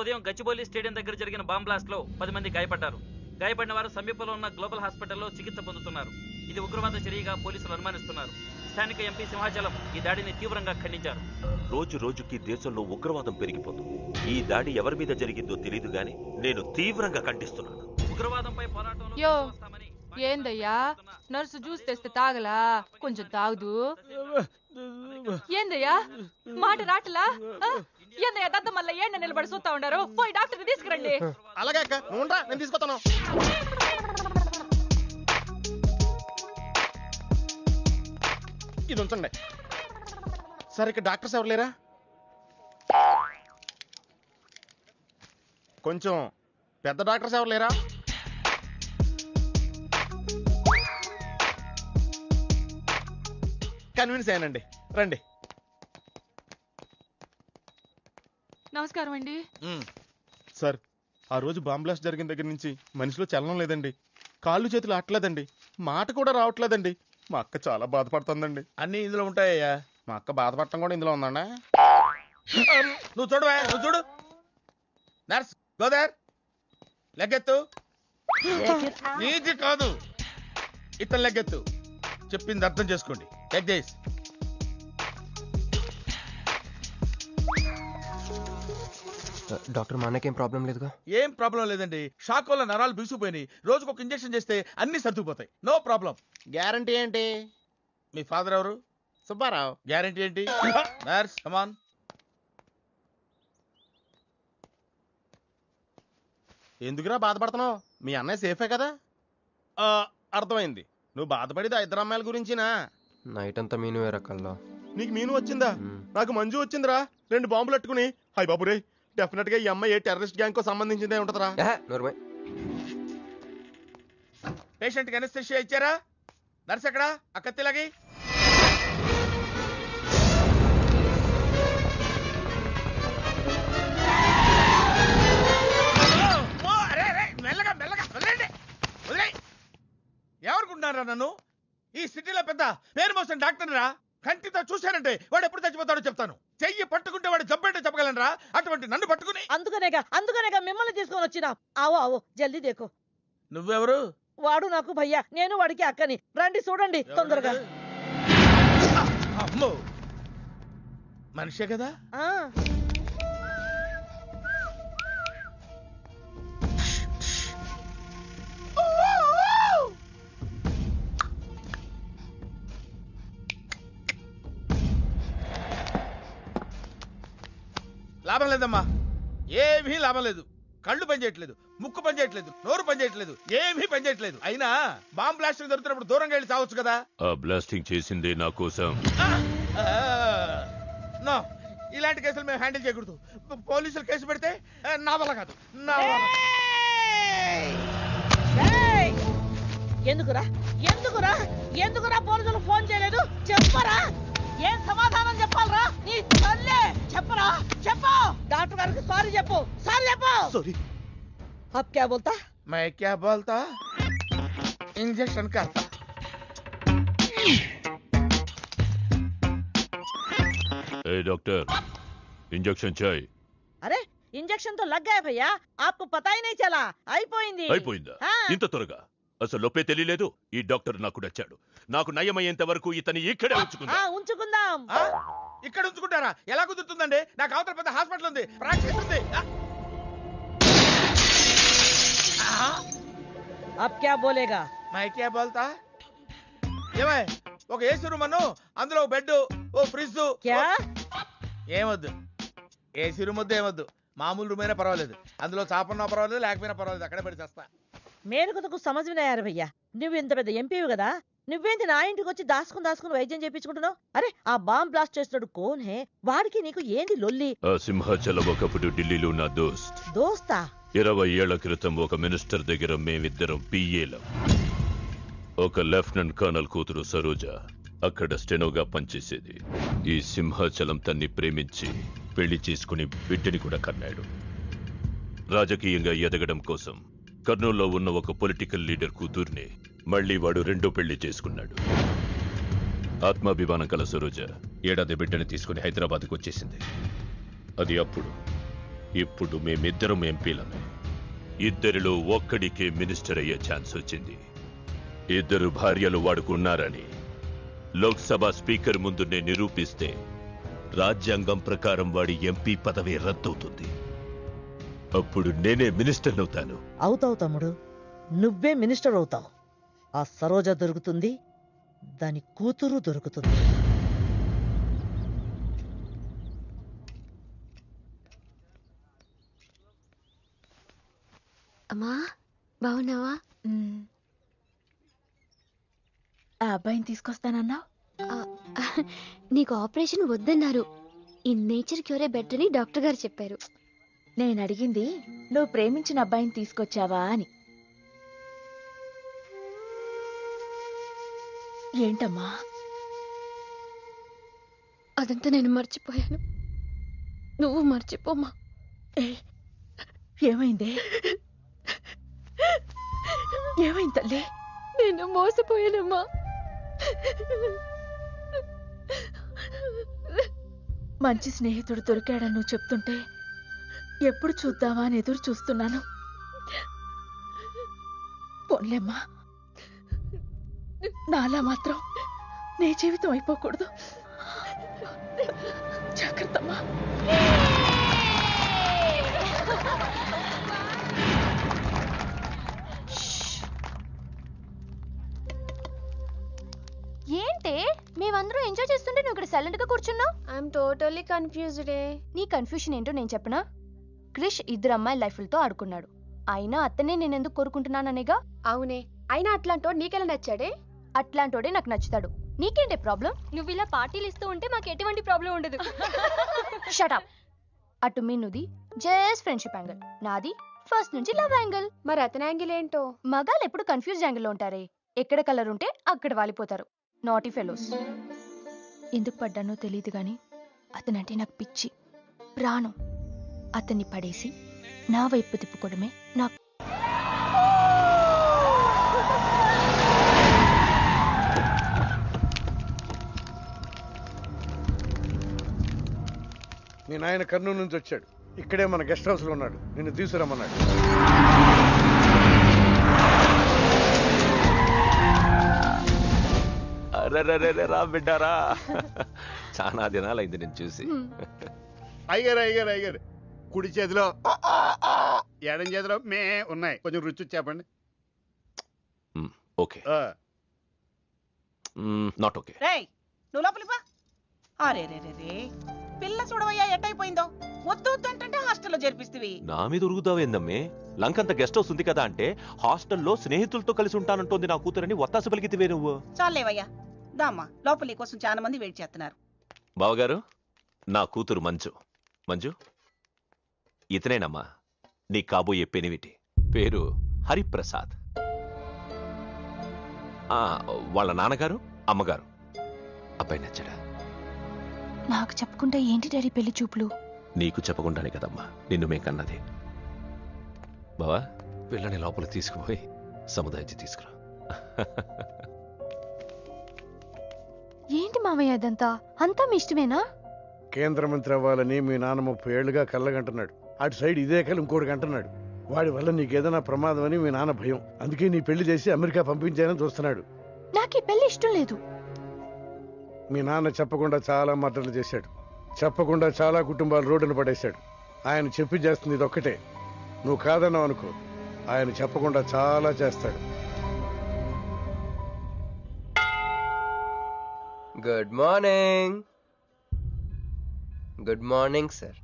ఉదయం గచ్చిబౌలి స్టేడియం దగ్గర జరిగిన బాంబ్ బ్లాస్ట్ లో 10 మంది గాయపడ్డారు. గాయపడిన వారు సమీపంలో ఉన్న గ్లోబల్ హాస్పిటల్లో చికిత్స పొందుతున్నారు. ఇది ఉగ్రవాద చర్యగా పోలీసులు అనుమానిస్తున్నారు. స్థానిక ఎంపీ సింహాచలం ఈ దాడిని తీవ్రంగా ఖండించారు. రోజు రోజుకి దేశంలో ఉగ్రవాదం పెరిగిపోతుంది. ఈ దాడి ఎవరి మీద జరిగిందో తెలియదు గాని నేను తీవ్రంగా ఖండిస్తున్నాను. ఉగ్రవాదంపై పోరాటంలో ఏందయ్యా నర్సు జ్యూస్ తెస్తే తాగలా? కొంచెం తాగుదు. ఏందయ్యా మాట రాటలా? ఏందయ్యా దద్ద మళ్ళీ ఏండ నిలబడి చూస్తా ఉండారు? పోయి డాక్టర్ తీసుకురండి. అలాగే అక్క, నువ్వుండ్రా, నేను తీసుకొస్తాను. ఇది ఉంచండి. సార్ ఇక్కడ డాక్టర్స్ ఎవరు లేరా? కొంచెం పెద్ద డాక్టర్స్ ఎవరు లేరా? కన్విన్స్ అయ్యానండి, రండి. నమస్కారం అండి. సార్ ఆ రోజు బాంబ్ బ్లాస్ట్ జరిగిన దగ్గర నుంచి మనిషిలో చలనం లేదండి. కాళ్ళు చేతులు ఆటలేదండి, మాట కూడా రావట్లేదండి. మా అక్క చాలా బాధపడుతుందండి. అన్ని ఇందులో ఉంటాయ్యా. మా అక్క బాధపడటం కూడా ఇందులో ఉందండి. నువ్వు చూడవా, నువ్వు చూడు. నర్స్ గోదర్, లెగ్గెత్తు. నీది కాదు, ఇతను లెగ్గెత్తు. చెప్పింది అర్థం చేసుకోండి. Take this. డాక్టర్, మా అన్నకేం ప్రాబ్లం లేదుగా? ఏం ప్రాబ్లం లేదండి. షాక్ వల్ల నరాలు బిగుసిపోయినాయి. రోజుకు ఒక ఇంజెక్షన్ చేస్తే అన్ని సర్దుకుపోతాయి. No problem. గ్యారంటీ ఏంటి? మీ ఫాదర్ ఎవరు? సుబ్బారావు. గ్యారంటీ ఏంటి? నర్స్ కమాన్. ఎందుకురా బాధపడుతున్నావు? మీ అన్నయ్య సేఫే కదా? అర్థమైంది. నువ్వు బాధపడేది ఆ ఇద్దరు అమ్మాయిల గురించినా? నైట్ అంతా మీను వేరే కల్లా. నీకు మీను వచ్చిందా? నాకు మంజు వచ్చిందిరా. 2 బాంబులు అట్టుకుని. హాయ్ బాబు రే, డెఫినెట్ గా ఈ అమ్మాయి ఏ టెర్రరిస్ట్ గ్యాంగ్ కో సంబంధించిందే ఉంటదరా. పేషెంట్ కి అనస్థిషియా ఇచ్చారా? నర్స్ ఎక్కడ? ఆ కత్తిలాగి. మెల్లగా మెల్లగా వదిలేండి, వదిలే. ఎవరుకుంటున్నారా నన్ను? ఈ సిటీలో పెద్ద పేరు మోసిన డాక్టర్ రా. కంటితో చూశానంటే వాడు ఎప్పుడు చచ్చిపోతాడో చెప్తాను. చెయ్యి పట్టుకుంటే వాడు జబ్బేంటో చెప్పగలనరా? అటువంటి నన్ను పట్టుకుని. అందుకనేగా మిమ్మల్ని తీసుకొని వచ్చినా. ఆవో జల్దీ దేకో. నువ్వెవరు? వాడు నాకు భయ్యా, నేను వాడికి అక్కని. రండి చూడండి తొందరగా. అమ్మో, మనిషే కదా? లాభం లేదమ్మా, ఏమీ లాభం లేదు. కళ్ళు పనిచేయట్లేదు, ముక్కు పనిచేయట్లేదు, నోరు పనిచేయట్లేదు, ఏమీ పనిచేయట్లేదు. అయినా బాంబ్ బ్లాస్టింగ్ జరుగుతున్నప్పుడు దూరంగా వెళ్ళి చావచ్చు కదా. ఆ బ్లాస్టింగ్ చేసిందే నా కోసం. నో, ఇలాంటి కేసులు మేము హ్యాండిల్ చేయకూడదు. పోలీసులు కేసు పెడితే నా వల్ల కాదు. ఎందుకురా ఎందుకురా ఎందుకురా పోలీసులు ఫోన్ చేయలేదు? చెప్పరా, ఏం సమాధానం చెప్పాలరా? నీ తల్లే చెప్పరా, చెప్పు. డాక్టర్ గారికి సారీ చెప్పు, సారీ చెప్పు. సారీ. అబ్ క్యా బోల్తా? मैं क्या बोलता? इंजेक्शन करता. ए डॉक्टर, इंजेक्शन चाहिए. अरे इंजेक्शन तो लग गया भैया, आपको पता ही नहीं चला. అయిపోయిందా? ఇంత త్వరగా? అసలు లోపే తెలియలేదు. ఈ డాక్టర్ నాకు నచ్చాడు. నాకు నయమయ్యేంత వరకు ఇతని ఇక్కడే ఉంచుకుందాం. ఇక్కడ ఉంచుకుంటారా? ఎలా కుదురుతుందండి? నాకు అవతల పెద్ద హాస్పిటల్ ఉంది, ప్రాక్టీస్ ఉంది. अब क्या बोलेगा? मैं क्या बोलता? ఏమై, ఒక ఏసీ రూమ్ అను, అందులో బెడ్, ఓ ఫ్రిడ్జ్. ఏమొద్దు, ఏసీ రూమ్ వద్దు, ఏమొద్దు. మామూలు రూమ్ అయినా పర్వాలేదు. అందులో చాపన్నా పర్వాలేదు, లేకపోయినా పర్వాలేదు. అక్కడే పడి చేస్తా. మేలుకు సమజ్వినాయారు భయ్యా. నువ్వు ఇంత పెద్ద ఎంపీవి కదా, నువ్వేంటి నా ఇంటికి వచ్చి దాసుకుని వైద్యం చేయించుకుంటున్నావు? అరే ఆ బాంబ్ బ్లాస్ట్ చేస్తున్నాడు కోన్ హే, వాడికి నీకు ఏంది లొల్లి? ఆ సింహాచలం ఒకప్పుడు ఢిల్లీలో నా దోస్తా. 20 ఏళ్ల క్రితం ఒక మినిస్టర్ దగ్గర మేమిద్దరం పిఏలం. ఒక లెఫ్టినెంట్ కర్నల్ కూతురు సరోజ అక్కడ స్టెనోగా పనిచేసేది. ఈ సింహాచలం తన్ని ప్రేమించి పెళ్లి చేసుకుని బిడ్డని కూడా కన్నాడు. రాజకీయంగా ఎదగడం కోసం కర్నూల్లో ఉన్న ఒక పొలిటికల్ లీడర్ కూతుర్ని మళ్లీ వాడు రెండో పెళ్లి చేసుకున్నాడు. ఆత్మాభిమానం కల సరోజ ఏడాది బిడ్డని తీసుకుని హైదరాబాద్కు వచ్చేసింది. అది అప్పుడు ఇప్పుడు మేమిద్దరం ఎంపీలమే. ఇద్దరిలో ఒక్కడికే మినిస్టర్ అయ్యే ఛాన్స్ వచ్చింది. ఇద్దరు భార్యలు వాడుకున్నారని లోక్సభ స్పీకర్ ముందు నేను నిరూపిస్తే రాజ్యాంగం ప్రకారం వాడి ఎంపీ పదవి రద్దవుతుంది. అప్పుడు నేనే మినిస్టర్ అవుతాను. అవుతావు తమ్ముడు, నువ్వే మినిస్టర్ అవుతావు. ఆ సరోజ దొరుకుతుంది, దాని కూతురు దొరుకుతుంది. అమ్మా బాగున్నావా? ఆ అబ్బాయిని తీసుకొస్తానన్నావు. నీకు ఆపరేషన్ వద్దన్నారు. ఈ నేచర్ క్యూరే బెటర్ అని డాక్టర్ గారు చెప్పారు. నేను అడిగింది నువ్వు ప్రేమించిన అబ్బాయిని తీసుకొచ్చావా అని. ఏంటమ్మా? అదంతా నేను మర్చిపోయాను. నువ్వు మర్చిపోమ్మా. ఏమైంది? ఏమైంది తల్లి? నేను మోసపోయానమ్మా. మంచి స్నేహితుడు దొరికాడని నువ్వు చెప్తుంటే ఎప్పుడు చూద్దామా అని ఎదురు చూస్తున్నాను. పోన్లేమ్మా, నాలా మాత్రం నీ జీవితం అయిపోకూడదు. జాగ్రత్తమ్మా. ఏంటే మేమందరం ఎంజాయ్ చేస్తుంటే నువ్వు ఇక్కడ సైలెంట్ గా కూర్చున్నావు? I'm totally confused. నీ కన్ఫ్యూషన్ ఏంటో నేను చెప్పనా? క్రిష్ ఇద్దరు అమ్మాయి లైఫ్లతో ఆడుకున్నాడు. అయినా అతనే నేనెందుకు కోరుకుంటున్నాననేగా. అవునే, అయినా అట్లాంటోడు నీకెలా నచ్చాడే? అట్లాంటోడే నాకు నచ్చుతాడు. నీకేంటే ప్రాబ్లం? నువ్వు ఇలా పార్టీలు ఇస్తూ ఉంటే మాకు ఎటువంటి ప్రాబ్లం ఉండదు. షటప్. అటు మీనుది జస్ట్ ఫ్రెండ్షిప్ యాంగిల్, నాది ఫస్ట్ నుంచి లవ్ యాంగిల్. మరి అతని యాంగిల్ ఏంటో? మగాళ్ళు ఎప్పుడు కన్ఫ్యూజ్ యాంగిల్లో ఉంటారే. ఎక్కడ కలర్ ఉంటే అక్కడ వాలిపోతారు. Naughty fellows. ఎందుకు పడ్డానో తెలియదు గాని అతనంటే నాకు పిచ్చి, ప్రాణం. అతన్ని పడేసి నా వైపు తిప్పుకోవడమే నాకు. మీ నాయన కర్నూలు నుంచి వచ్చాడు. ఇక్కడే మన గెస్ట్ హౌస్ లో ఉన్నాడు. నిన్ను తీసుకురమ్మన్నాడు. రా బిడ్డారా, చాలా దినాలైంది నేను చూసి. అయ్యారు కుడి చేతిలో ఎడం చేతిలో మే ఉన్నాయి. కొంచెం రుచి చెప్పండి. Okay, not okay. రేయ్, నువ్వు లోపలిపా. అరే రే రే రే, పిల్ల చూడవయ్యా ఎట్టయిపోయిందో. వద్దు వద్దు అంటే హాస్టల్లో చేర్పిస్తేవి. నా మీద ఉరుగుతావేందమ్మే? లంకంత గెస్ట్ హౌస్ ఉంది కదా అంటే హాస్టల్లో స్నేహితులతో కలిసి ఉంటానంటోంది నా కూతురని ఒత్తాస పలికితివే నువ్వు. చాలేవయ్యా, దామ్మా లోపలి కోసం చాలా మంది వెయిట్ చేస్తున్నారు. బావగారు, నా కూతురు మంజు. మంజు, ఇతనేనమ్మా నీ కాబోయే పెనివిటి. పేరు హరిప్రసాద్. వాళ్ళ నాన్నగారు అమ్మగారు. అబ్బాయి నచ్చడా? నాకు చెప్పకుండా ఏంటి డాడీ పెళ్లి చూపులు? నీకు చెప్పకుండానే కదమ్మా నిన్ను మేం కన్నది. బావా, పిల్లని లోపల తీసుకుపోయి సముదాయించి తీసుకురా. ఏంటి మామయ్య అదంతా? అంతా మీ ఇష్టమేనా? కేంద్ర మంత్రి అవ్వాలని మీ నాన్న 30 ఏళ్లుగా కళ్ళగంటున్నాడు. అటు సైడ్ ఇదే కళ్ళు ఇంకోటి అంటున్నాడు. వాడి వల్ల నీకేదైనా ప్రమాదం అని మీ నాన్న భయం. అందుకే నీ పెళ్లి చేసి అమెరికా పంపించాలని చూస్తున్నాడు. నాకు ఈ పెళ్లి ఇష్టం లేదు. మీ నాన్న చెప్పకుండా చాలా మర్డర్లు చేశాడు. చెప్పకుండా చాలా కుటుంబాలు రోడ్డును పడేశాడు. ఆయన చెప్పి చేస్తుంది ఇదొక్కటే. నువ్వు కాదన్నావు అనుకో, ఆయన చెప్పకుండా చాలా చేస్తాడు. Good morning. Good morning sir.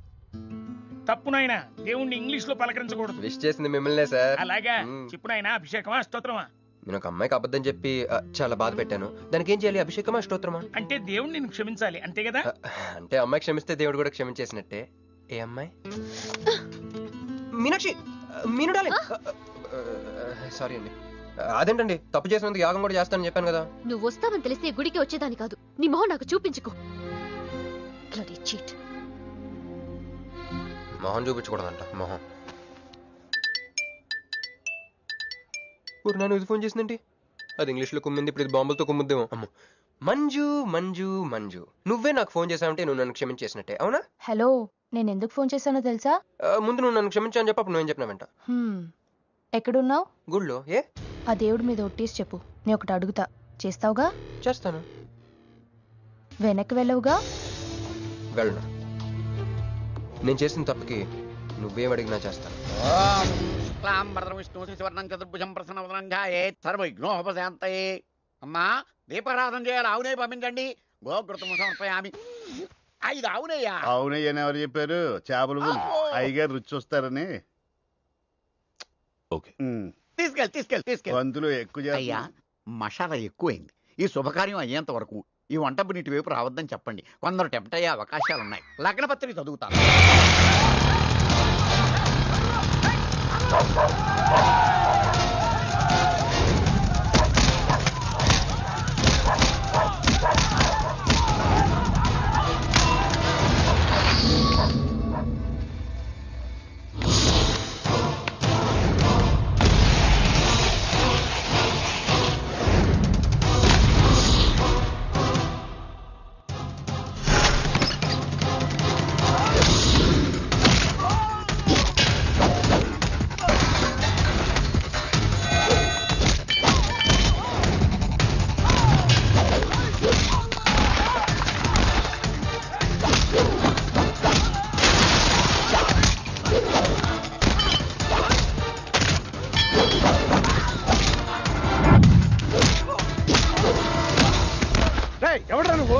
తప్పు నాయనా, దేవుణ్ణి ఇంగ్లీష్ లో పలకరించకూడదు. విష్ చేసింది మిమ్మల్నే సార్. అలాగా చెప్పు నాయనా. అభిషేకమా స్తోత్రమా? నేను ఒక అమ్మాయికి అబద్ధం చెప్పి చాలా బాధ పెట్టాను. దానికి ఏం చేయాలి? అభిషేకమా స్తోత్రమా? అంటే దేవుణ్ణి నిన్ను క్షమించాలి అంతే కదా? అంటే అమ్మాయి క్షమిస్తే దేవుడు కూడా క్షమించేసినట్టే. ఏ అమ్మాయి? మీనాక్షి. మీనుడాలి. సారీ అండి. అదేంటండి, తప్పు చేసినందుకు యాగం కూడా చేస్తానని చెప్పాను కదా. నువ్వు వస్తావని తెలిస్తే గుడికి వచ్చేదాని కాదు. నీ మొహం నాకు చూపించుకో. Bloody cheat. మొహం చూపించకూడదంట. మొహం. ఊరు నాన్న ఇది ఫోన్ చేసిందేంటి? అది ఇంగ్లీష్లో కుమ్మింది, ఇప్పుడు ఇది బాంబులతో కుమ్ముద్దేమో. అమ్మో, మంజు మంజు మంజు, నువ్వే నాకు ఫోన్ చేసావంటే నువ్వు నన్ను క్షమించేసినట్టే, అవునా? హలో, నేను ఎందుకు ఫోన్ చేశానో తెలుసా? ముందు నువ్వు నన్ను క్షమించాను చెప్పు, అప్పుడు నువ్వేం చెప్పినావంట. ఎక్కడున్నావు? గుళ్ళో. ఏ? ఆ దేవుడి మీద ఒట్టేసి చెప్పు, నేను ఒకటి అడుగుతా, చేస్తావుగా? చేస్తాను. వెనక్కి వెళ్ళవుగా? వెళ్ళను. నేను చేసిన తప్పుకి నువ్వేం అడిగినా చేస్తాను. విష్ణు శివర్ణం చతుర్భుజం ప్రసన్నవదనం ధ్యాయేత్ సర్వవిఘ్నోపశాంతయే. అమ్మా దీపారాధన చేయాలి, ఆవునే పంపించండి. గోకృతం సమర్పయామి. 5 ఆవునయ్యా. అవునయ్య అని ఎవరు చెప్పారు? చేపలు అయ్యగారు రుచి చూస్తారని. ఓకే, తీసుకెళ్ళి వంతులు ఎక్కువ అయ్యా. మసాలా ఎక్కువైంది. ఈ శుభకార్యం అయ్యేంత వరకు ఈ వంట నీటి వైపు రావద్దని చెప్పండి. కొందరు టెంప్ట్ అయ్యే అవకాశాలున్నాయి. లగ్న పత్రిక చదువుతాను. ఎవడరా నువ్వు?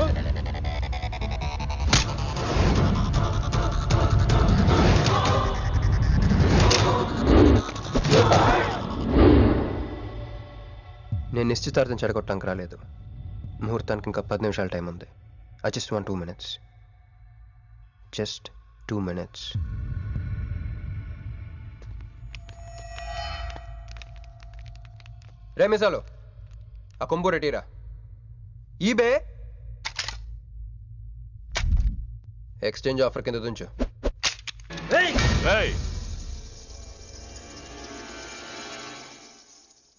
నేను నిశ్చితార్థం చెడగొట్టడానికి రాలేదు. ముహూర్తానికి ఇంకా 10 నిమిషాల టైం ఉంది. I just want 2 minutes. Just 2 minutes. రే మిసాలో, ఆ కొంబు రెటీరా. ఈబే ఎక్స్చేంజ్ ఆఫర్ కింద తుంచు.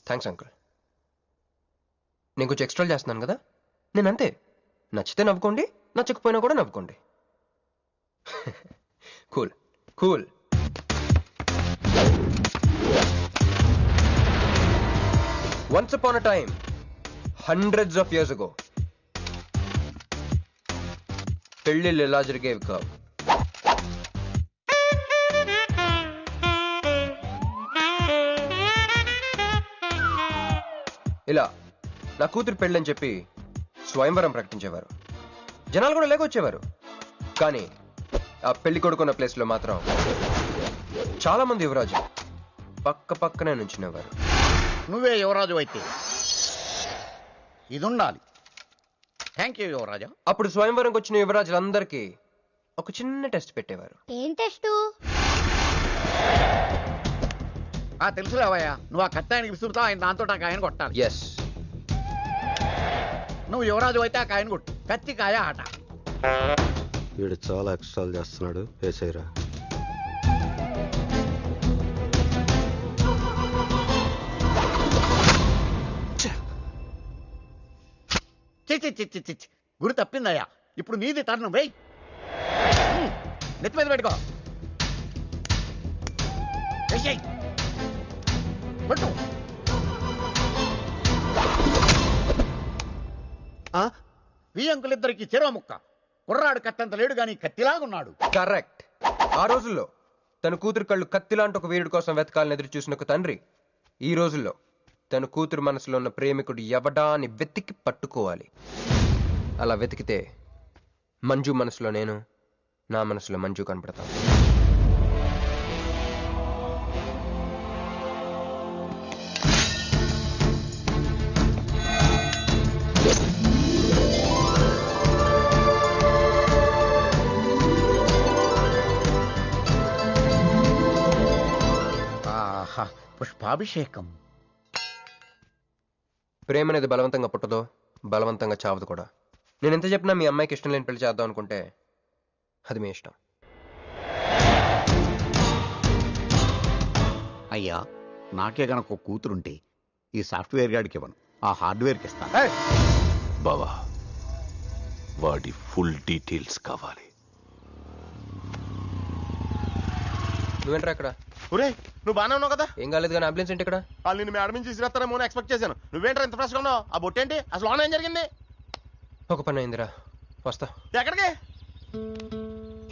Thanks uncle. నేను కొంచెం ఎక్స్ట్రా చేస్తున్నాను కదా, నేను అంతే. నచ్చితే నవ్వుకోండి, నచ్చకపోయినా కూడా నవ్వుకోండి. Cool cool. Once upon a time, hundreds of years ago, పెళ్ళిళ్ళు ఎలా జరిగేవి కావు. ఇలా నా కూతురు పెళ్ళని చెప్పి స్వయంవరం ప్రకటించేవారు. జనాలు కూడా లేకొచ్చేవారు. కానీ ఆ పెళ్లి కొడుకున్న ప్లేస్లో మాత్రం చాలా మంది యువరాజు పక్క పక్కనే నుంచునేవారు. నువ్వే యువరాజు అయితే ఇది ఉండాలి. థ్యాంక్ యూ యువరాజా. అప్పుడు స్వయంవరంకి వచ్చిన యువరాజులందరికీ ఒక చిన్న టెస్ట్ పెట్టేవారు. ఏం టెస్టు? తెలుసులేవయ్యా, నువ్వు ఆ కత్తాయనికి విసురుతావు, ఆయన దాంతో ఆ కాయను కొట్టాలి. ఎస్. నువ్వు యువరాజు అయితే ఆ కాయను కొట్టు. కత్తి కాయ ఆట. వీడు చాలా ఎక్స్ట్రాలు చేస్తున్నాడు. వేసేయరా. చిచ్చి గురి తప్పిందయ్యా. ఇప్పుడు నీది టర్న్. వెయ్యి, నెత్తి మీద పెట్టుకో. పట్టు. ఈ అంకులిద్దరికి చెరవ ముక్క. కుర్రాడు కత్తంత లేడు గాని కత్తిలాగున్నాడు. కరెక్ట్. ఆ రోజుల్లో తన కూతురు కళ్ళు కత్తిలాంటి ఒక వీరుడి కోసం వెతకాలని ఎదురు చూసిన ఒక తండ్రి ఈ రోజుల్లో తన కూతురు మనసులో ఉన్న ప్రేమికుడు ఎవడా అని వెతికి పట్టుకోవాలి. అలా వెతికితే మంజు మనసులో నేను, నా మనసులో మంజు కనపడతాను. పుష్పాభిషేకం. ప్రేమ అనేది బలవంతంగా పుట్టదో, బలవంతంగా చావదు కూడా. నేను ఎంత చెప్పినా మీ అమ్మాయికి ఇష్టం లేని పెళ్లి చేద్దాం అనుకుంటే అది మీ ఇష్టం. అయ్యా, నాకే గనక ఒక కూతురుంటే ఈ సాఫ్ట్వేర్ గాడికి ఇవ్వను, ఆ హార్డ్వేర్కి ఇస్తాను. బావా, వాడి ఫుల్ డీటెయిల్స్ కావాలి. నువ్వేంట్రా ఇక్కడ? ఒరే నువ్వు బాగానే ఉన్నావు కదా? ఏం కాలేదు కానీ అంబులెన్స్ ఏంటి ఇక్కడ? వాళ్ళు నిన్ను మేడం నుంచి తీసుకురాస్తారేమో అని ఎక్స్పెక్ట్ చేశాను. నువ్వేంట్రా ఇంత ఫ్రెష్గా ఉన్నావు? ఆ బొట్టేంటి అసలు లోన్ ఏం జరిగింది? ఒక పని అయిందిరా, వస్తా. ఎక్కడికి?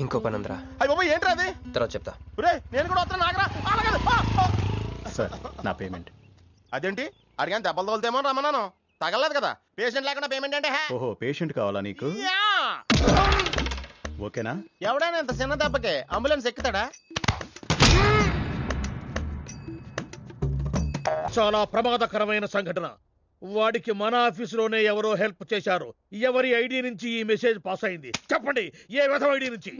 ఇంకో పని ఉందిరా. అయ్యి బాబా ఏంట్రా అది? తర్వాత చెప్తా. ఒరే నేను కూడా వస్తాను నాగరా. సార్ నా పేమెంట్. అదేంటి అడిగాను దెబ్బలు తోలుతేమో రమ్మన్నాను. తగలలేదు కదా. పేషెంట్ లేకుండా పేమెంట్ అంటే ఓహో పేషెంట్ కావాలా నీకు? ఓకేనా? ఎవడైనా ఇంత చిన్న దెబ్బకి అంబులెన్స్ ఎక్కుతాడా? చాలా ప్రమాదకరమైన సంఘటన. వాడికి మన ఆఫీసులోనే ఎవరో హెల్ప్ చేశారు. ఎవరి ఐడి నుంచి ఈ మెసేజ్ పాస్ అయింది చెప్పండి? ఏ విధం ఐడి నుంచి?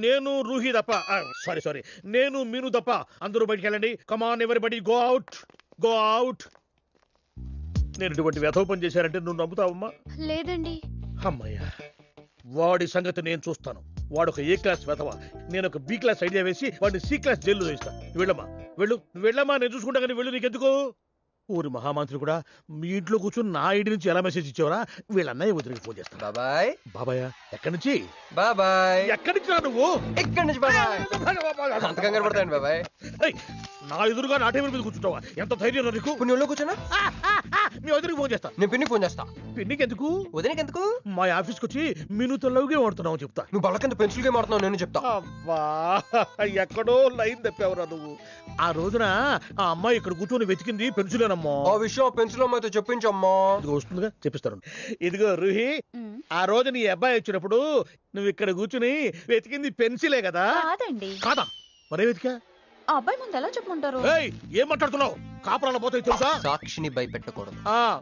నేను రూహి తప్ప, సారీ నేను మీను తప్ప అందరూ బయటికి వెళ్ళండి. Come on everybody go out, go out. నేను ఇటువంటి వ్యధవ పని చేశానంటే నువ్వు నమ్ముతావమ్మా? లేదండి. అమ్మయ్యా, వాడి సంగతి నేను చూస్తాను. వాడు ఒక ఏ క్లాస్ వెధవ, నేను ఒక బి క్లాస్ ఐడియా వేసి వాడిని సి క్లాస్ జైల్లో వేస్తాను. వెళ్ళమ్మా వెళ్ళమ్మా, నేను చూసుకుంటా కానీ వెళ్ళు. నీకెందుకు? ఊరి మహామంత్రి కూడా మీ ఇంట్లో కూర్చొని నా ఐడి నుంచి ఎలా మెసేజ్ ఇచ్చేవరా? వీళ్ళన్నయ్య వదిలికి ఫోన్ చేస్తాను. బాబాయ్. బాబాయ్ ఎక్కడి నుంచి? బాబాయ్ ఎక్కడి నుంచి రా నువ్వు? ఇక్కడి నుంచి బాబాయ్. అంత కంగారు పడతాయండి బాబాయ్. నా ఎదురుగా నా టేబుల్ మీద కూర్చుంటావా? ఎంత ధైర్యం నీకు? పుణ్యంలో కూర్చున్నా మీ వదిలికి ఫోన్ చేస్తా. నేను పిన్నికి ఫోన్ చేస్తా. పిన్నికి ఎందుకు? వదినకి ఎందుకు? మా ఆఫీస్కి వచ్చి మీనుతో లవ్గా వాడుతున్నావు చెప్తా. నువ్వు బళ్ళ కింద పెన్సిల్ గేమ్ ఆడుతున్నావు నేను చెప్తా. అబ్బా ఎక్కడో లైన్ తప్పావురా నువ్వు. ఆ రోజున ఆ అమ్మాయి ఇక్కడ కూర్చొని వెతికింది పెన్సిలేనమ్మా. ఆ విషయం పెన్సిల్ అమ్మాయితో చెప్పించమ్మా. ఇదిగో వస్తుందిగా చెప్పిస్తాను. ఇదిగో రూహి, ఆ రోజు నీ అబ్బాయి వచ్చినప్పుడు నువ్వు ఇక్కడ కూర్చుని వెతికింది పెన్సిలే కదా? కాదండి. కాదా? మరే వెతికా? ఆ అబ్బాయి ముందు ఎలా చెప్పమంటారు? ఏం మాట్లాడుతున్నావు? కాపురాల పోతే తెలుసా? సాక్షిని భయపెట్టకూడదు.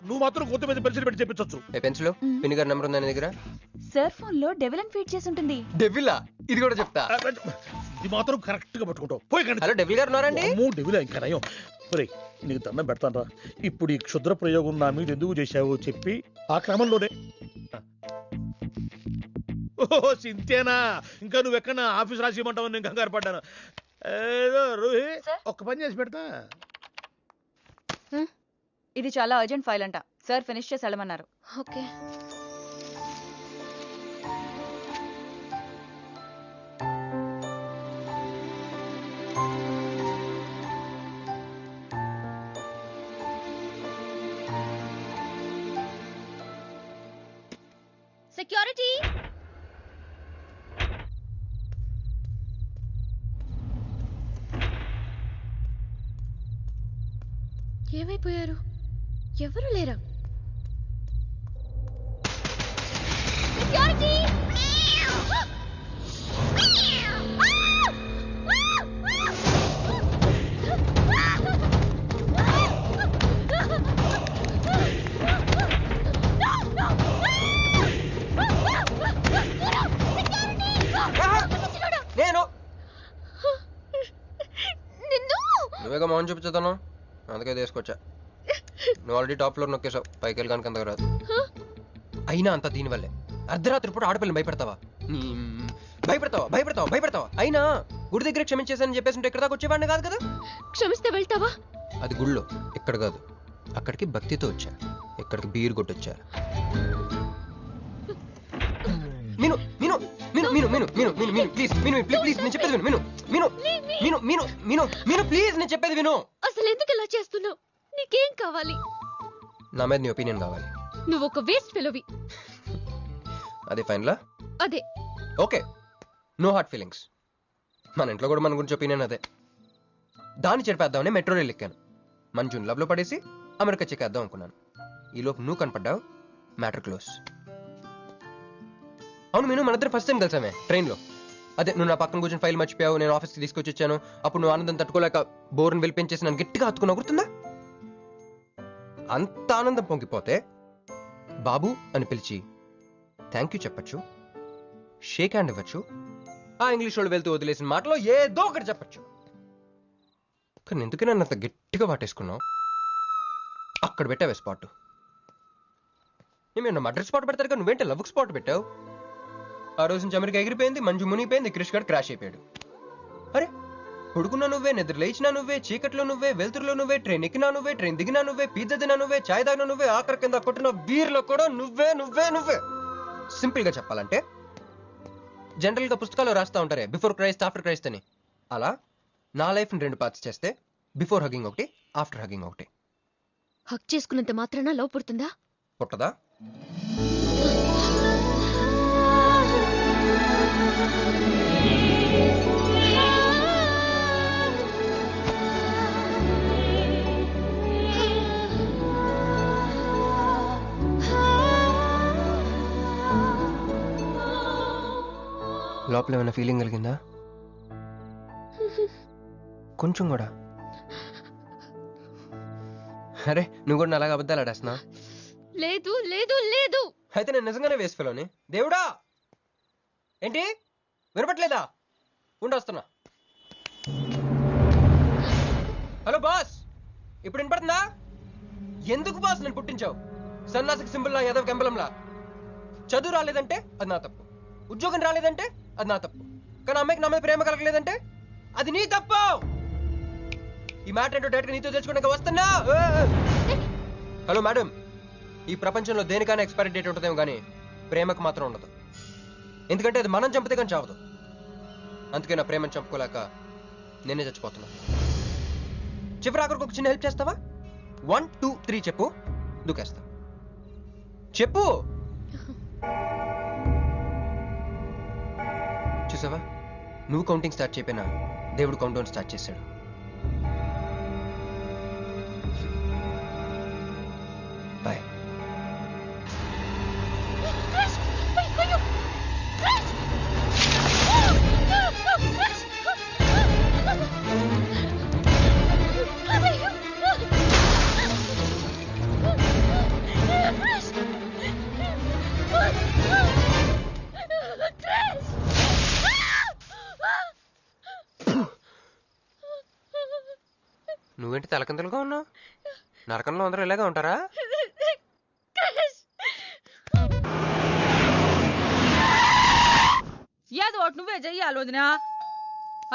నువ్వు మాత్రం కొత్త మీద పెన్సిల్ పెట్టి చెప్పించచ్చు. పెన్సిల్ పిన్ని గారి నెంబర్ ఉందా నీ దగ్గర? సార్ ఫోన్ లో డెవిల్ అని ఫీడ్ చేసి ఉంటుంది. డెవిలా? ఇది కూడా చెప్తా. ఇది మాత్రం కరెక్ట్ గా పట్టుకుంటావు. పోయి కండి. హలో డెవిల్ గారు ఉన్నారండి? డెవిల్ ఇంకా నయం. నీకు దండం పెడతాను రా. ఇప్పుడు ఈ క్షుద్ర ప్రయోగం నా మీద ఎందుకు చేశావో చెప్పి ఆ క్రమంలోనే. ఓహో సింతేనా? ఇంకా నువ్వెక్కడ ఆఫీస్ రాసి ఇవ్వమంటావు? నేను కంగారు పడ్డాను. ఏదో రూహి ఒక్క పని చేసి పెడతా. ఇది చాలా అర్జెంట్ ఫైల్ అంట. సార్ ఫినిష్ చేసి వెళ్ళమన్నారు. ఓకే. సెక్యూరిటీ. ఏమైపోయారు? ఎవరు లేరా? సెక్యూరిటీ. నేను నువ్వేగా మౌన్ చూపించుతాను, అందుకే తీసుకొచ్చా. నువ్వు ఆల్రెడీ టాప్ ఫ్లోర్ నొక్కేసావు, పైకి వెళ్ళి కనుక అంతకు రాదు. అయినా అంత దీనివల్లే అర్ధరాత్రి పూట ఆడపిల్లని భయపెడతావా? భయపెడతావా? అయినా గుడి దగ్గర క్షమించేసానని చెప్పేసి ఉంటే ఇక్కడ దాకా వచ్చేవాడిని కాదు కదా. క్షమిస్తే వెళ్తావా? అది గుళ్ళో, ఇక్కడ కాదు. అక్కడికి భక్తితో వచ్చా, ఇక్కడికి బీర్ కొట్టొచ్చా. మీను మీను మీను మీను మీను మీను మీను మీను ప్లీజ్ మీను ప్లీజ్ నేను చెప్పేది విను. మీను మీను మీను మీను మీను ప్లీజ్ నేను చెప్పేది విను. అసలు ఎందుకు ఇలా చేస్తున్నావు? నీకేం కావాలి? నా మీద నీ ఒపీనియన్ కావాలి. నువ్వు ఒక వేస్ట్ ఫెలోవి. అదే ఫైనలా? అదే. Okay, no heart feelings. మన ఇంట్లో కూడా మన గురించి ఒపీనియన్ అదే. దాన్ని చెరిపేద్దామని మెట్రో రైల్ ఎక్కాను. మంజుని లవ్ లో పడేసి అమెరికా చెక్కేద్దాం అనుకున్నాను. ఈలోపు నువ్వు కనపడ్డావు, మ్యాటర్ క్లోజ్. అవును మీను, మన ఇద్దరు ఫస్ట్ టైం కలిసామే ట్రైన్లో. అదే నువ్వు నా పక్కన కూర్చొని ఫైల్ మర్చిపోయావు, నేను ఆఫీస్కి తీసుకొచ్చి వచ్చాను. అప్పుడు నువ్వు ఆనందం తట్టుకోలేక బోర్ని వెళ్ళిపించేసి నన్ను గట్టిగా హత్తుకున్నా, గుర్తుందా? అంత ఆనందం పొంగిపోతే బాబు అని పిలిచి థ్యాంక్ యూ చెప్పచ్చు, షేక్ హ్యాండ్ ఇవ్వచ్చు, ఆ ఇంగ్లీష్ వాళ్ళు వెళ్తూ వదిలేసిన మాటలో ఏదో ఒకటి చెప్పచ్చు. కానీ ఎందుకు నన్ను అంత గట్టిగా వాటేసుకున్నావు? అక్కడ పెట్టావే స్పాట్. నేను మడ్రస్ స్పాట్ పెడతారు కానీ నువ్వేంటే లవ్ స్పాట్ పెట్టావు. ఆ రోజు నుంచి అమెరికా ఎగిరిపోయింది, మంజు మునిగిపోయింది, క్రిష్ గారు క్రాష్ అయిపోయాడు. అరే పడుకున్నా నువ్వే, నిద్ర లేచినా నువ్వే, చీకట్లో నువ్వే, వెలుతురులో నువ్వే, ట్రైన్ ఎక్కినా నువ్వే, ట్రైన్ దిగినా నువ్వే, పిజ్జా తినా నువ్వే, చాయ్ తాగినా నువ్వే, ఆఖరి కింద కొట్టిన బీర్లో కూడా నువ్వే నువ్వే నువ్వే. సింపుల్ గా చెప్పాలంటే జనరల్ గా పుస్తకాలు రాస్తా ఉంటారే బిఫోర్ క్రైస్ట్ ఆఫ్టర్ క్రైస్ట్ అని, అలా నా లైఫ్ ని 2 పార్ట్స్ చేస్తే బిఫోర్ హగ్గింగ్ ఒకటి, ఆఫ్టర్ హగ్గింగ్ ఒకటి. హక్ చేసుకున్నంత మాత్రాన లవ్ పుడుతుందా? పుట్టదా? లోపల ఏమైనా ఫీలింగ్ కలిగిందా? కొంచెం కూడా? అరే నువ్వు కూడా అలాగే అబద్ధాలు ఆడేస్తున్నా? లేదు లేదు లేదు. అయితే నేను నిజంగానే వేసుకెళ్ళని. దేవుడా ఏంటి వినపట్లేదా? ఉండొస్తున్నా. హలో బాస్, ఇప్పుడు వినపడుతుందా? ఎందుకు బాస్ నన్ను పుట్టించావు? సన్నాసికి సింబల్ లా, యాదవ్ కెంబలంలా. చదువు రాలేదంటే అది నా తప్పు, ఉద్యోగం రాలేదంటే అది నా తప్పు, కానీ అమ్మాయికి నా మీద ప్రేమ కలగలేదంటే అది నీ తప్పు. ఈ మ్యాటర్ ఏంటో డైరెక్ట్ నీతో తెచ్చుకోవడానికి వస్తున్నా. హలో మేడం, ఈ ప్రపంచంలో దేనికైనా ఎక్స్పైరీ డేట్ ఉంటుందేమో కానీ ప్రేమకు మాత్రం ఉండదు. ఎందుకంటే అది మనం చంపితే కానీ చావదు. అందుకే నా ప్రేమను చంపుకోలేక నేనే చచ్చిపోతున్నా. చివరి ఆఖరికి ఒక చిన్న హెల్ప్ చేస్తావా? 1 2 3 చెప్పు, దూకేస్తా. చెప్పు. చూసావా, నువ్వు కౌంటింగ్ స్టార్ట్ చేయపోయినా దేవుడు కౌంట్ డౌన్ స్టార్ట్ చేశాడు. బాయ్. నువ్వేంటి తలకిందులుగా ఉన్నావు? నరకంలో అందరూ ఇలాగే ఉంటారా? ఏదో ఒకటి నువ్వే చెయ్యాలి వదినా.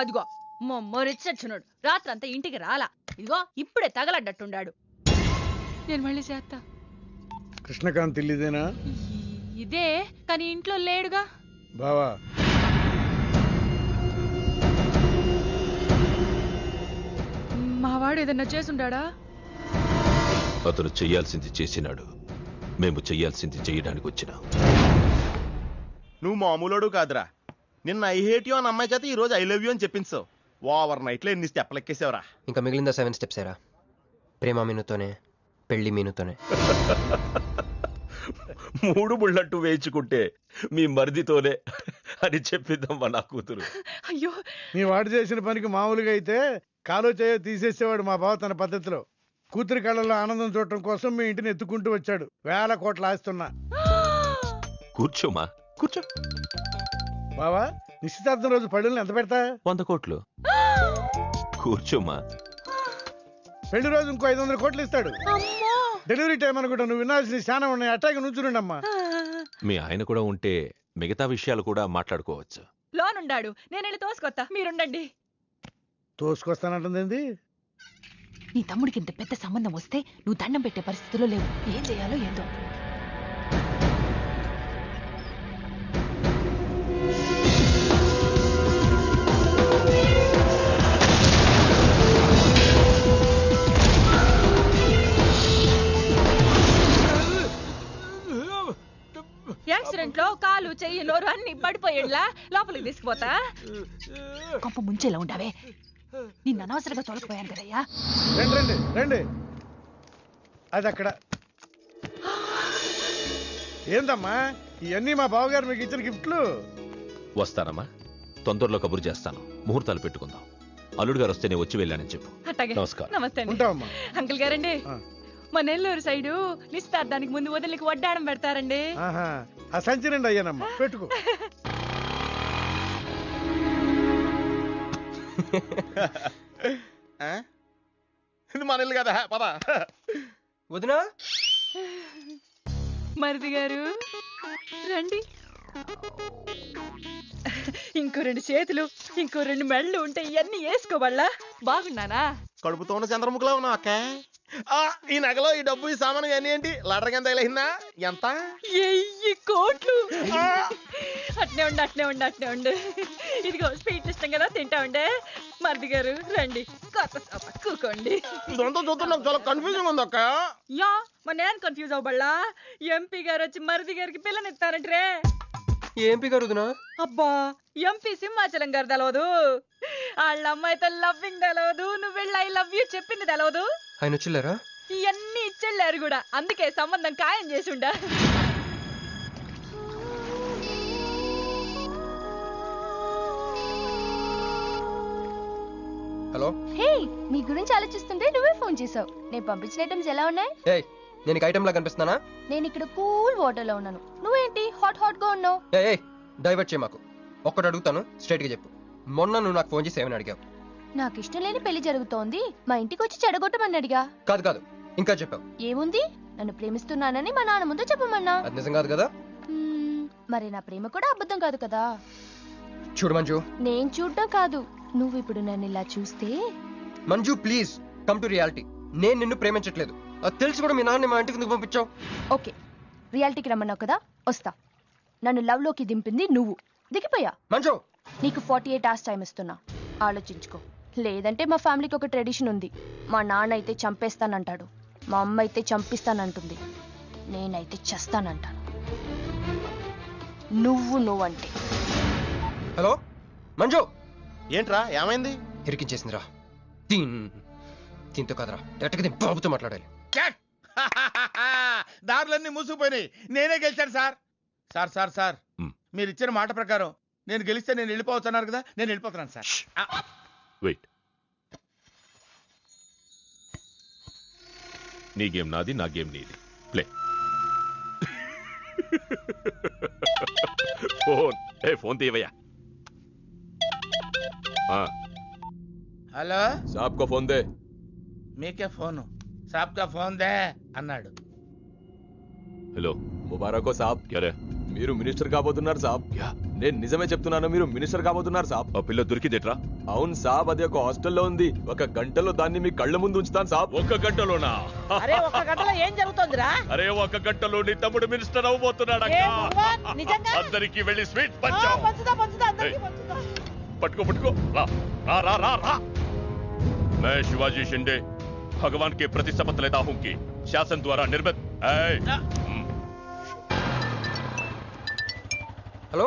అదిగో మొమ్మరిచ్చచ్చున్నాడు, రాత్రంతా ఇంటికి రాలా. ఇదిగో ఇప్పుడే తగలడ్డట్టుండాడు. నేను మళ్ళీ చేస్తా. కృష్ణకాంత్ ఇల్లుదేనా? ఇదే, కానీ ఇంట్లో లేడుగా. బావా మావాడు ఏదన్నా చేసుండాడా? అతను చెయ్యాల్సింది చేసినాడు, మేము చెయ్యాల్సింది చెయ్యడానికి వచ్చినా. నువ్వు మామూలుడు కాదురా. నిన్న ఐ హేట్ యూ అని అమ్మాయి చేత ఈ రోజు ఐ లవ్ యూ అని చెప్పించావు. ఓవర్ నైట్ లో ఎన్ని స్టెప్లు ఎక్కేసావురా. ఇంకా మిగిలిందా 7 స్టెప్స్ ఏరా? ప్రేమ మీనుతోనే, పెళ్లి మీనుతోనే. 3 బుల్లట్టు వేయించుకుంటే మీ మరిదితోనే అని చెప్పిద్దామా నా కూతురు. అయ్యో, మీ వాడు చేసిన పనికి మామూలుగా అయితే కాలో చేయో తీసేసేవాడు మా బావ తన పద్ధతిలో. కూతురి కళ్ళలో ఆనందం చూడటం కోసం మీ ఇంటిని ఎత్తుకుంటూ వచ్చాడు. 1000 కోట్లు ఆస్తున్నా. కూర్చోమా, కూర్చో. బావా, నిశ్చితార్థం రోజు పళ్ళుని ఎంత పెడతా? 100 కోట్లు. కూర్చోమా. పెళ్లి రోజు ఇంకో 500 కోట్లు ఇస్తాడు. డెలివరీ టైం అనుకుంటా. నువ్వు వినాల్సిన చాలా ఉన్నాయి. అట్టాగే నుంచుండమ్మా. మీ ఆయన కూడా ఉంటే మిగతా విషయాలు కూడా మాట్లాడుకోవచ్చు. లోనుండాడు, నేను వెళ్ళి తోసుకొత్తా, మీరుండండి. తోసుకొస్తానంటుంది. నీ తమ్ముడికి ఇంత పెద్ద సంబంధం వస్తే నువ్వు దండం పెట్టే పరిస్థితిలో లేవు. ఏం చేయాలో ఏందో. యాక్సిడెంట్ లో కాలు, చెయ్యి, నోరు అన్ని పడిపోయేలా లోపలికి తీసుకుపోతా. కొంప ముంచేలా ఉండవే. నిన్ను అనవసరంగా తొలగిపోయాను కదయ్యా. రండి రండి. అది అక్కడ. ఏందమ్మా ఇవన్నీ మా బావగారు మీకు ఇచ్చిన గిఫ్ట్లు? వస్తానమ్మా, తొందరలో కబురు చేస్తాను. ముహూర్తాలు పెట్టుకుందాం. అల్లుడు గారు వస్తే నేను వచ్చి వెళ్ళానని చెప్పు. అట్టాగే. నమస్కారం. నమస్తే అండి. ఉంటావమ్మా. అంకుల్ గారండి, మా నెల్లూరు సైడు నిశ్చితార్థానికి ముందు వదిలికి వడ్డాడం పెడతారండి. ఆ సంచి నిండి అయ్యానమ్మా, పెట్టుకో. ఇది మన ఇల్లు కదా, పదా. వదినా, మరిది గారు రండి. ఇంకో 2 చేతులు, ఇంకో 2 మెళ్ళు ఉంటే ఇవన్నీ వేసుకోవాళ్ళ. బాగున్నానా? కడుపుతో ఉన్న చంద్రముఖిలో ఉన్నావు అక్క. ఈ నగలో ఈ డబ్బు ఈ సామాను అన్ని ఏంటి లడర్ కింద తగిలిందా? ఎంత? 1000 కోట్లు. అట్నే ఉండు. ఇదిగో స్వీట్లు ఇష్టం కదా, తింటా ఉండే. మరిది గారు రండి, కొత్త సోఫ కూకోండి. ఇదంతా చూస్తే నాకు చాలా కన్ఫ్యూజన్ ఉంది అక్క. యా మరి నేను కన్ఫ్యూజ్ అవ్వబల్లా. ఎంపీ గారు వచ్చి మరిది గారికి పిల్లనిస్తారంటే. ఏంపి గారుదునా? అబ్బా ఎంపీ సింహాచలం గారు తెలవదు, వాళ్ళ అమ్మాయితో లవ్వింగ్ తెలవదు, నువ్వు వెళ్ళి ఐ లవ్ యూ చెప్పింది తెలవదు. ఆయన వచ్చిల్లారా? ఇవన్నీ ఇచ్చెళ్ళారు కూడా, అందుకే సంబంధం ఖాయం చేసి ఉండా. హలో. హే, నీ గురించి ఆలోచిస్తుంటే నువ్వే ఫోన్ చేసావు. నేను పంపించిన ఐటమ్స్ ఎలా ఉన్నాయి? ఏయ్, నేను ఐటమ్ లా కనిపిస్తున్నానా? నేను ఇక్కడ కూల్ వాటర్ లో ఉన్నాను, నువ్వేంటి హాట్ గా ఉన్నావు? ఏయ్, డైవర్ట్ చేయ మాకు. ఒక్కటి అడుగుతాను, స్ట్రైట్ గా చెప్పు. మొన్న నువ్వు నాకు ఫోన్ చేసి ఏమని అడిగావు? నాకు ఇష్టం లేని పెళ్లి జరుగుతోంది, మా ఇంటికి వచ్చి చెడగొట్టమని అడిగా. కాదు, ఇంకా చెప్పావు. ఏముంది, నన్ను ప్రేమిస్తున్నానని మా నాన్న ముందు చెప్పమన్నా. అది నిజం కాదు కదా? మరి నా ప్రేమ కూడా అబద్ధం కాదు కదా? చూడు మంజు. నేను చూడటం కాదు, నువ్వు ఇప్పుడు నన్ను ఇలా చూస్తే. Manju please come to reality. నేను నిన్ను ప్రేమించట్లేదు, అది తెలిసి కూడా మీ నాన్న మా ఇంటికి ఎందుకు పంపించావు? ఓకే, రియాలిటీకి రమ్మన్నావు కదా, వస్తా. నన్ను లవ్ లోకి దింపింది నువ్వు, దిగిపోయా. మంజు, నీకు 48 hours టైం ఇస్తున్నా, ఆలోచించుకో. లేదంటే మా ఫ్యామిలీకి ఒక ట్రెడిషన్ ఉంది, మా నాన్న అయితే చంపేస్తానంటాడు, మా అమ్మ అయితే చంపిస్తానంటుంది, నేనైతే చస్తానంటాను. నువ్వంటే. హలో మంజు. ఏంట్రా ఏమైంది? ఇరికించేసిందిరా. దీంతో కదరా, డైరెక్ట్గా బాబుతో మాట్లాడాలి. దారులన్నీ మూసుకుపోయినాయి, నేనే గెలిచాను సార్. సార్ మీరు ఇచ్చిన మాట ప్రకారం నేను గెలిస్తే నేను వెళ్ళిపోవచ్చన్నారు కదా, నేను వెళ్ళిపోతున్నాను సార్. వెయిట్, నీ గేమ్ నాది, నా గేమ్ నీది. ప్లే. ఫోన్ తీవయ్యా. హలో సాబ్ కో ఫోన్ దే. మీకే ఫోను, సాబ్ కా ఫోన్ దే అన్నాడు. హలో ముబారకో సాబ్. క్యారే? మీరు మినిస్టర్ కాబోతున్నారు సాబ్. నేను నిజమే చెప్తున్నాను, మీరు మినిస్టర్ కాబోతున్నారు సాబ్. ఆ పిల్ల దొరికిందేట్రా? అవును సాబ్, అది ఒక హాస్టల్లో ఉంది. 1 గంటలో దాన్ని మీ కళ్ళ ముందు ఉంచుతాను సాబ్. 1 గంటలోనా? అరే 1 గంటలో ఏం జరుగుతోందిరా? అరే 1 గంటలో నీ తమ్ముడు మినిస్టర్ అవ్వబోతున్నాడు. నిజంగా? అందరికి వెళ్ళి స్వీట్ పంచావు. పంచుదా అందరికీ పంచుదా. పట్టుకో. రా. मैं शिवाजी शिंदे भगवान के प्रति शपथ लेता हूं कि शासन द्वारा निर्मित। హలో.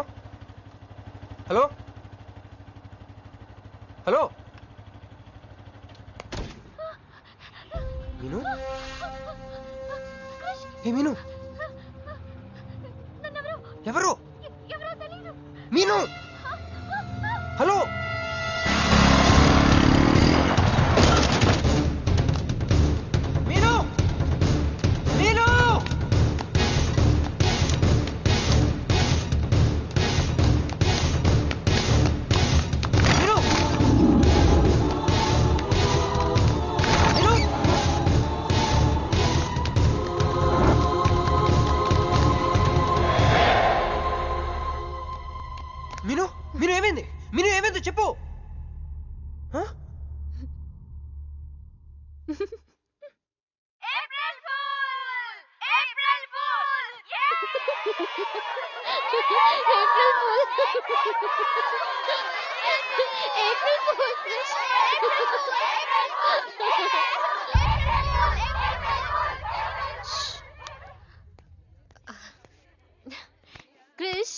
మీను? ఏ మీను? ఎవరు? మీను? హలో. మీను ఏమైంది చెప్పు. క్రిష్,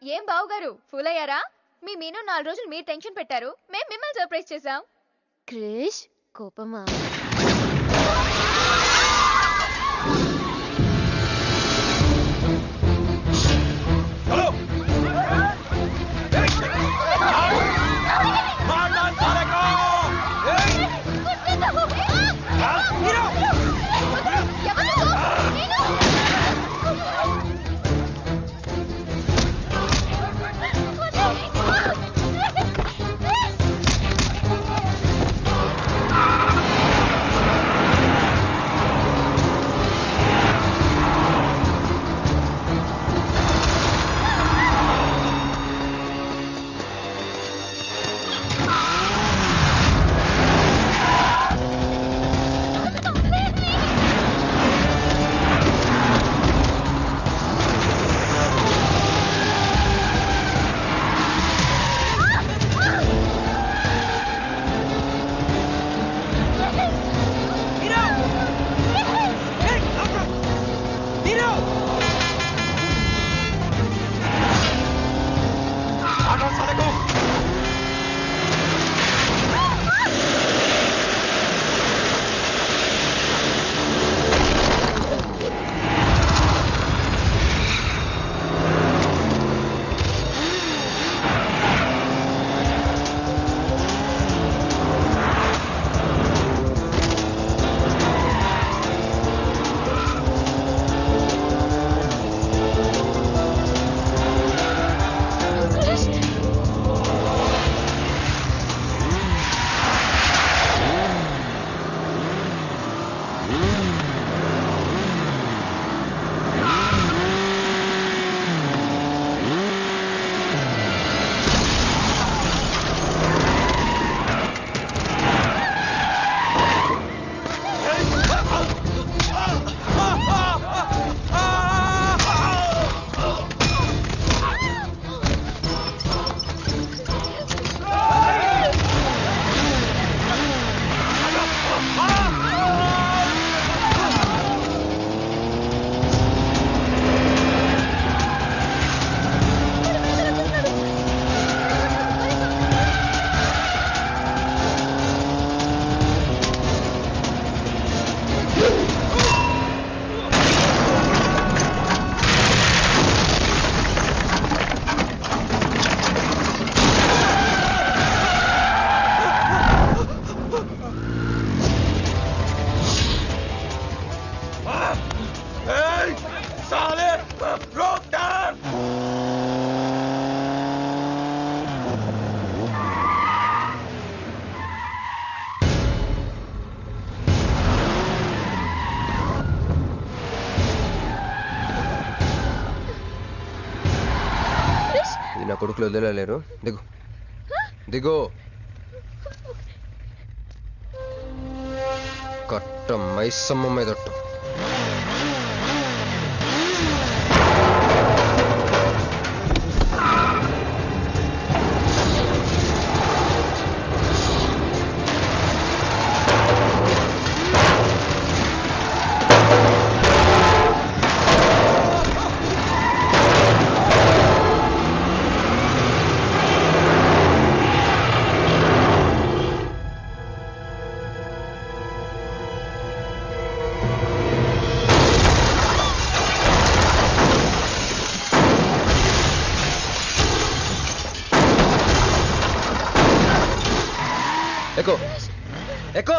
ఏం బావగారు ఫూల్ అయ్యారా? మీ మీను 4 రోజులు మీరు టెన్షన్ పెట్టారు, మేము మిమ్మల్ని సర్ప్రైజ్ చేసాం. క్రిష్ కోపమా? కొడుకులు వదిలేలేరు. దిగు దిగు. కట్ట మైసమ్మ మీదట్టు. ఎక్కు ఎక్కు.